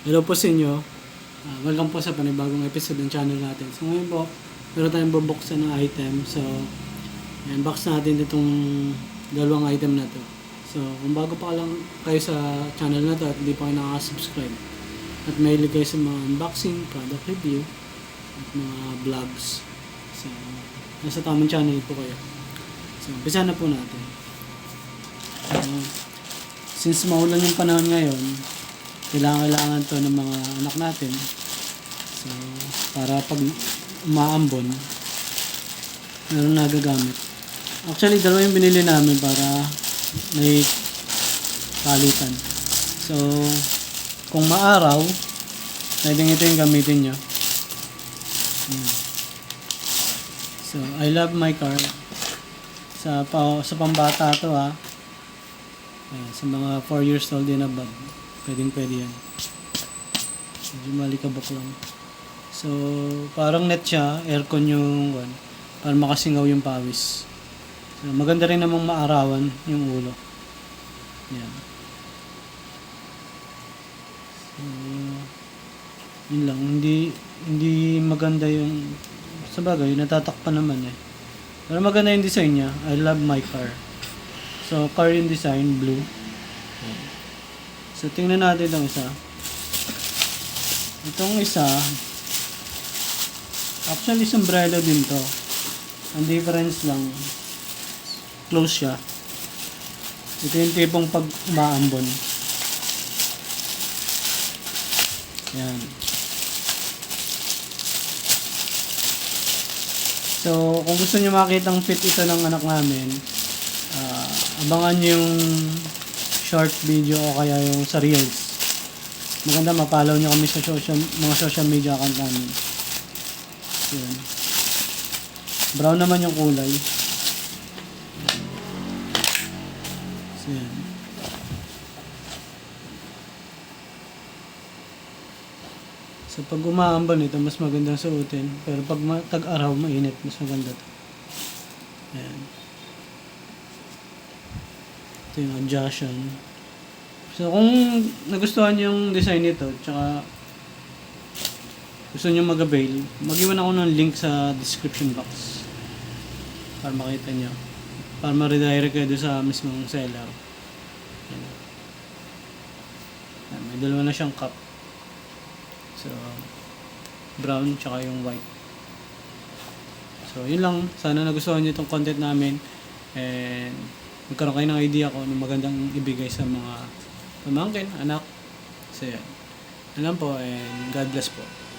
Hello po sa inyo. Welcome po sa panibagong episode ng channel natin. So ngayon po, meron tayong bubuksan ng item. So, unbox natin itong dalawang item na to. So, kung bago pa lang kayo sa channel na to at hindi pa kayo nakaka-subscribe at mahilig kayo sa mga unboxing, product review, at mga vlogs. So, nasa tamang channel po kayo. So, umpisa na po natin. So, since maulan yung panahon ngayon, kailangan to ng mga anak natin. So, para pag umaambon, meron nagagamit. Actually, dalawa yung binili namin para may palitan. So, kung maaraw, pwedeng ito yung gamitin nyo. Ayan. So, I love my car. Sa pambata to ha. Ayan, sa mga 4 years old and above. Pwede yan. Medyo malikabok lang. So, parang net siya. Aircon yung one. Para makasingaw yung pawis. So, maganda rin namang maarawan yung ulo. Yan. So, yun lang. Hindi maganda yung... Sabagay, natatakpan naman eh. Pero maganda yung design niya. I love my car. So, car yung design, blue. So, tingnan natin itong isa. Itong isa, actually, sombrero din to. Ang difference lang, close siya. Ito yung tipong pag umaambon. Yan. So, kung gusto niyo makita ang fit ito ng anak namin, abangan niyo yung short video o kaya yung sa reels. Maganda, mapalaw nyo kami sa mga social media account namin. Yan. Brown naman yung kulay. So, yan. So, pag umaambon ito, mas magandang suotin. Pero pag tag-araw, mainit, mas maganda to. Ayan. Ito yung adjustion. So, kung nagustuhan yung design nito, tsaka gusto nyo mag-avail, mag-iwan ako ng link sa description box para makita nyo. Para ma-redirect kayo doon sa mismong seller. Ayan. May dalawa na siyang cup. So, brown tsaka yung white. So, yun lang. Sana nagustuhan nyo itong content namin. And magkaroon kayo ng idea kung ano magandang ibigay sa mga pamangkin, anak. So yan. Alam po, and God bless po.